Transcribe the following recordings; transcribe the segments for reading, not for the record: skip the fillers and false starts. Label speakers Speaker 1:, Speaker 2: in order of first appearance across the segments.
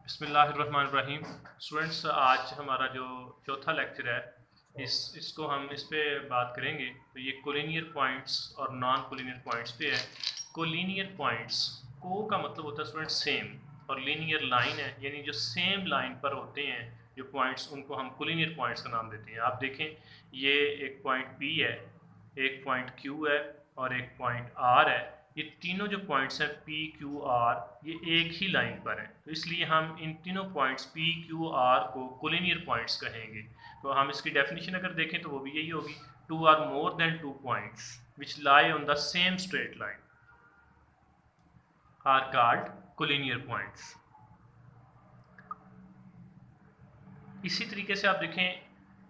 Speaker 1: बिस्मिल्लाहिर्रहमानिर्रहीम। स्टूडेंट्स, आज हमारा जो चौथा लेक्चर है इसको हम इस पे बात करेंगे। तो ये कोलिनियर पॉइंट्स और नॉन कोलिनियर पॉइंट्स पे है। कोलिनियर पॉइंट्स, को का मतलब होता है स्टूडेंट सेम, और लीनियर लाइन है यानी जो सेम लाइन पर होते हैं जो पॉइंट्स, उनको हम कोलिनियर पॉइंट्स का नाम देते हैं। आप देखें, ये एक पॉइंट P है, एक पॉइंट Q है और एक पॉइंट R है। ये तीनों जो पॉइंट्स हैं P, Q, R, ये एक ही लाइन पर हैं, तो इसलिए हम इन तीनों पॉइंट्स P, Q, R को कोलिनियर पॉइंट्स कहेंगे। तो हम इसकी डेफिनेशन अगर देखें तो वो भी यही होगी, two or more than two points which lie on the same straight line are called collinear points. इसी तरीके से आप देखें,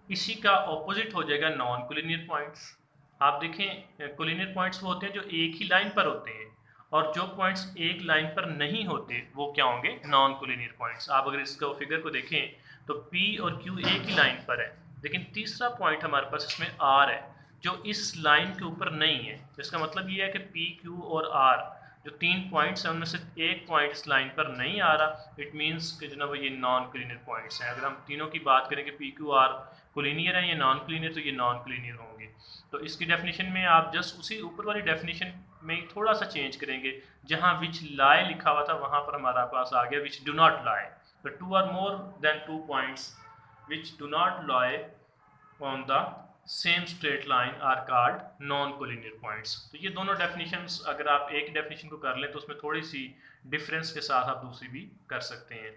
Speaker 1: इसी का ऑपोजिट हो जाएगा नॉन कोलिनियर पॉइंट्स। आप देखें, कोलिनियर पॉइंट्स वो होते हैं जो एक ही लाइन पर होते हैं, और जो पॉइंट्स एक लाइन पर नहीं होते वो क्या होंगे, नॉन कोलिनियर पॉइंट्स। आप अगर इसका फिगर को देखें तो P और Q एक ही लाइन पर है, लेकिन तीसरा पॉइंट हमारे पास इसमें R है जो इस लाइन के ऊपर नहीं है। इसका मतलब ये है कि P, Q और R जो तीन पॉइंट्स हैं उनमें से एक पॉइंट इस लाइन पर नहीं आ रहा। इट मीन्स कि जनाब ये नॉन कोलिनियर पॉइंट्स हैं। अगर हम तीनों की बात करें कि P, Q, R कोलिनियर है या नॉन कोलिनियर, तो ये नॉन कोलिनियर होंगे। तो इसकी डेफिनेशन में आप जस्ट उसी ऊपर वाली डेफिनेशन में थोड़ा सा चेंज करेंगे, जहाँ विच लाई लिखा हुआ था वहाँ पर हमारा पास आ गया विच डू नॉट लाई। तो two or more than two points which do not lie on the same straight line are called non collinear points. तो ये दोनों डेफिनेशंस अगर आप एक डेफिनेशन को कर लें तो उसमें थोड़ी सी डिफरेंस के साथ आप दूसरी भी कर सकते हैं।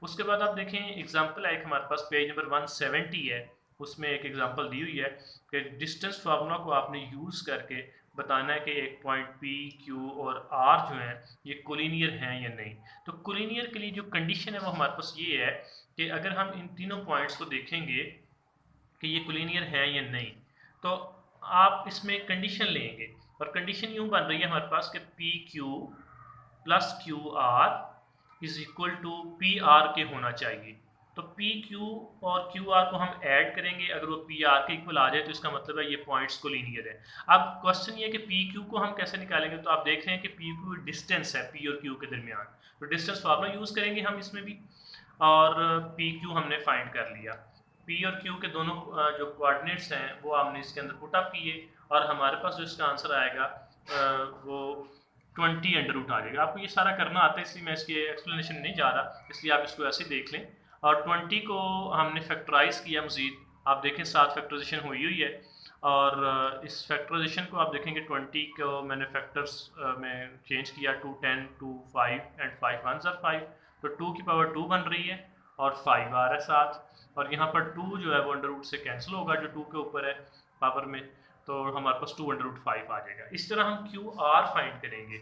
Speaker 1: उसके बाद आप देखें, एग्जांपल है एक हमारे पास पेज नंबर 170 है, उसमें एक एग्जांपल दी हुई है कि डिस्टेंस फार्मूला को आपने यूज़ करके बताना है कि एक पॉइंट P, Q और R जो है ये कोलिनियर हैं या नहीं। तो कोलिनियर के लिए जो कंडीशन है वो हमारे पास ये है कि अगर हम इन तीनों पॉइंट्स को देखेंगे कि ये कोलिनियर है या नहीं, तो आप इसमें कंडीशन लेंगे, और कंडीशन यूं बन रही है हमारे पास कि P Q plus Q R is equal to P R के होना चाहिए। तो पी क्यू और क्यू आर को हम ऐड करेंगे, अगर वो पी आर के इक्वल आ जाए तो इसका मतलब है ये पॉइंट्स कोलिनियर है। अब क्वेश्चन ये है कि पी क्यू को हम कैसे निकालेंगे। तो आप देख रहे हैं कि पी क्यू डिस्टेंस है पी और क्यू के दरमियान, तो डिस्टेंस फार्मूला यूज़ करेंगे हम इसमें भी, और पी क्यू हमने फाइंड कर लिया। पी और क्यू के दोनों जो कोऑर्डिनेट्स हैं वो हमने इसके अंदर पुट अप किए, और हमारे पास जो इसका आंसर आएगा वो 20 अंडर रूट आ जाएगा। आपको ये सारा करना आता है, इसलिए मैं इसकी एक्सप्लेनेशन नहीं जा रहा, इसलिए आप इसको ऐसे देख लें। और 20 को हमने फैक्टराइज किया मज़ीद, आप देखें 7 फैक्टराइजेशन हुई है, और इस फैक्टराइजेशन को आप देखेंगे 20 को मैंने फैक्टर्स में चेंज किया, 2 10 2 5 एंड 5 1 ज़र 5, तो 2 की पावर 2 बन रही है और 5 आ रहा है 7, और यहाँ पर 2 जो है वो अंडर रूट से कैंसिल होगा जो 2 के ऊपर है पावर में, तो हमारे पास 2 अंडर रूट 5 आ जाएगा। इस तरह हम क्यू आर फाइंड करेंगे।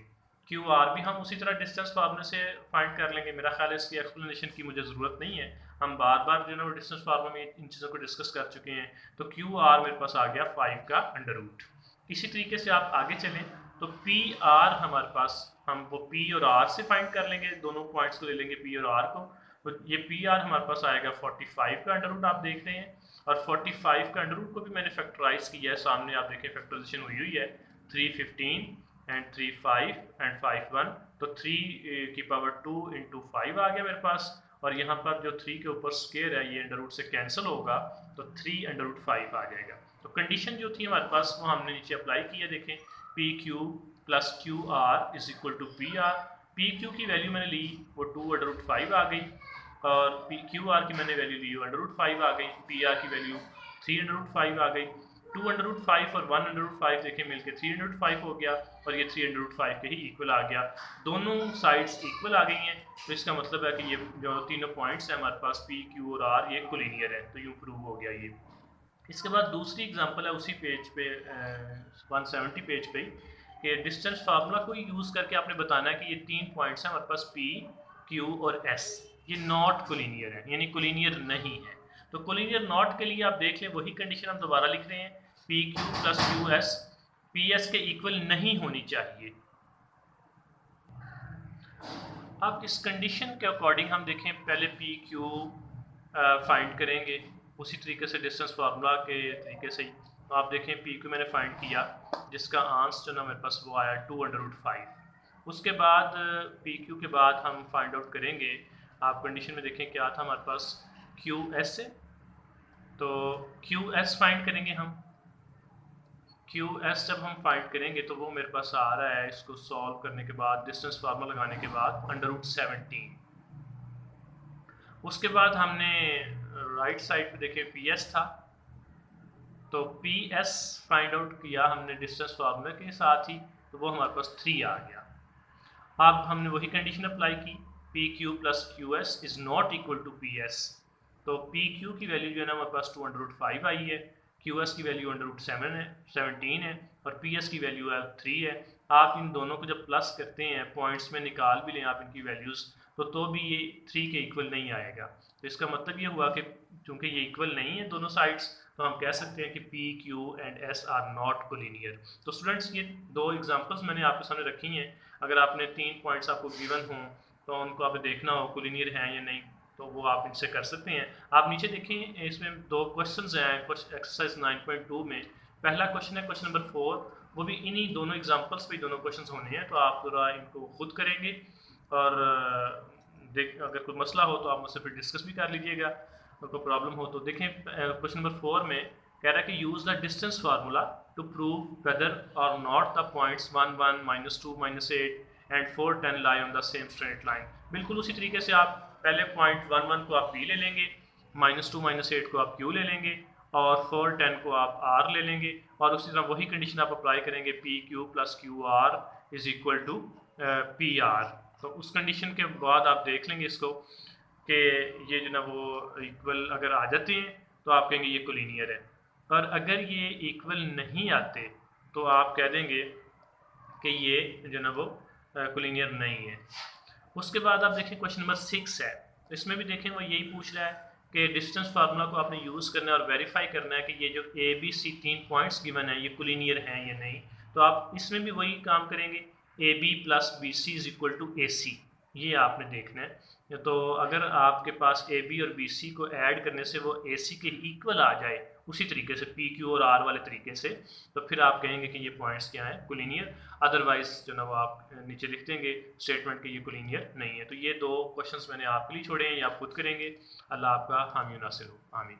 Speaker 1: क्यू आर भी हम उसी तरह डिस्टेंस फार्मूले से फाइंड कर लेंगे। मेरा ख्याल है इसकी एक्सप्लेनेशन की मुझे ज़रूरत नहीं है, हम बार बार जो है वो डिस्टेंस फार्मूला में इन चीज़ों को डिस्कस कर चुके हैं। तो क्यू आर मेरे पास आ गया 5 का अंडर रूट। इसी तरीके से आप आगे चलें तो पी आर हमारे पास, हम वो पी और आर से फाइंड कर लेंगे, दोनों पॉइंट्स को ले लेंगे पी और आर को। तो ये पी आर हमारे पास आएगा 45 का अंडर रूट, आप देख रहे हैं, और 45 का अंडर रूट को भी मैंने फैक्टराइज किया है, सामने आप देखें फैक्टराइजेशन हुई है 315 एंड 3 5 एंड 5 1, तो 3 की पावर 2 इंटू 5 आ गया मेरे पास, और यहाँ पर जो 3 के ऊपर स्केयर है ये अंडर रूट से कैंसिल होगा, तो 3 अंडर रूट 5 आ जाएगा। तो कंडीशन जो थी हमारे पास वो हमने नीचे अप्लाई किया, देखें P Q plus Q R is equal to P R. P Q की वैल्यू मैंने ली वो 2 अंडर रूट 5 आ गई, और पी क्यू आर की मैंने वैल्यू ली अंडर रूट 5 आ गई, पी आर की वैल्यू 3 अंडर रूट 5 आ गई। 2 अंडर रूट 5 और 1 अंडर रूट 5 देखें मिलके 3 अंडर रूट 5 हो गया, और ये 3 अंडर रूट 5 के ही इक्वल आ गया, दोनों साइड्स इक्वल आ गई हैं। तो इसका मतलब है कि ये जो तीनों पॉइंट्स हैं हमारे पास पी क्यू और आर ये कोलिनियर है, तो यूँ प्रूव हो गया ये। इसके बाद दूसरी एग्जांपल है उसी पेज पे 170 पेज पे कि डिस्टेंस फार्मूला को यूज़ करके आपने बताना है कि ये तीन पॉइंट्स हैं हमारे पास पी क्यू और एस, ये नॉट कोलिनियर है यानी कोलिनियर नहीं है। तो कोलिनियर नॉट के लिए आप देख लें वही कंडीशन हम दोबारा लिख रहे हैं, P Q plus Q S P S के इक्वल नहीं होनी चाहिए। अब इस कंडीशन के अकॉर्डिंग हम देखें, पहले पी क्यू फाइंड करेंगे उसी तरीके से डिस्टेंस फार्मूला के तरीके से ही। तो आप देखें पी क्यू मैंने फाइंड किया जिसका आंसर जो ना मेरे पास वो आया 2 अंडर रूट 5। उसके बाद पी क्यू के बाद हम फाइंड आउट करेंगे आप कंडीशन में देखें क्या था हमारे पास, क्यू एस है, तो क्यू एस फाइंड करेंगे हम। क्यू एस जब हम फाइंड करेंगे तो वो मेरे पास आ रहा है, इसको सॉल्व करने के बाद डिस्टेंस फार्मूला लगाने के बाद √17। उसके बाद हमने राइट साइड पे देखें पी एस था, तो पी एस फाइंड आउट किया हमने डिस्टेंस फार्मूला के साथ ही, तो वो हमारे पास 3 आ गया। अब हमने वही कंडीशन अप्लाई की, P Q plus Q S is not equal to P S, तो पी क्यू की वैल्यू जो है ना हमारे पास 2/5 आई है, क्यू एस की वैल्यू √17 है और पी एस की वैल्यू है 3 है। आप इन दोनों को जब प्लस करते हैं, पॉइंट्स में निकाल भी लें आप इनकी वैल्यूज़, तो भी ये 3 के इक्वल नहीं आएगा। तो इसका मतलब ये हुआ कि चूँकि ये इक्वल नहीं है दोनों साइड्स, तो हम कह सकते हैं कि P Q and S R not collinear. तो स्टूडेंट्स ये 2 एग्जांपल्स मैंने आपके सामने रखी हैं। अगर आपने 3 पॉइंट्स आपको गिवन हों तो उनको आप देखना हो कोलिनियर हैं या नहीं, तो वो आप इनसे कर सकते हैं। आप नीचे देखें, इसमें 2 क्वेश्चंस हैं कुछ एक्सरसाइज 9.2 में। पहला क्वेश्चन है क्वेश्चन नंबर 4, वो भी इन्हीं दोनों एग्जांपल्स पे दोनों क्वेश्चंस होने हैं, तो आप जरा इनको खुद करेंगे और देख अगर कोई मसला हो तो आप मुझसे फिर डिस्कस भी कर लीजिएगा, अगर कोई प्रॉब्लम हो तो। देखें क्वेश्चन नंबर 4 में कह रहा है कि use the distance formula to prove whether और not the points 1 1 -2 -8 and 4 10 lie on the same straight line. बिल्कुल उसी तरीके से आप पहले पॉइंट 1 1 को आप पी ले लेंगे, -2 -8 को आप क्यू ले लेंगे और 4 10 को आप आर ले लेंगे, और उसी तरह वही कंडीशन आप अप्लाई करेंगे, P Q plus Q R is equal to P R. तो उस कंडीशन के बाद आप देख लेंगे इसको कि ये जो ना वो इक्वल अगर आ जाते हैं तो आप कहेंगे ये कोलिनियर है, और अगर ये इक्वल नहीं आते तो आप कह देंगे कि ये जो ना वो कोलिनियर नहीं है। उसके बाद आप देखें क्वेश्चन नंबर 6 है, इसमें भी देखें वो यही पूछ रहा है कि डिस्टेंस फार्मूला को आपने यूज़ करना है और वेरीफाई करना है कि ये जो A B C 3 points given है ये कोलिनियर हैं या नहीं। तो आप इसमें भी वही काम करेंगे, A B plus B C is equal to A C, ये आपने देखना है। तो अगर आपके पास ए बी और बी सी को ऐड करने से वो ए सी के इक्वल आ जाए उसी तरीके से पी क्यू और आर वाले तरीके से, तो फिर आप कहेंगे कि ये पॉइंट्स क्या हैं, कोलिनियर। अदरवाइज जो ना वो आप नीचे लिख देंगे स्टेटमेंट कि ये कोलिनियर नहीं है। तो ये 2 क्वेश्चंस मैंने आपके लिए छोड़े हैं, ये आप खुद करेंगे। अल्लाह आपका हामी नासिर हो, आमीन।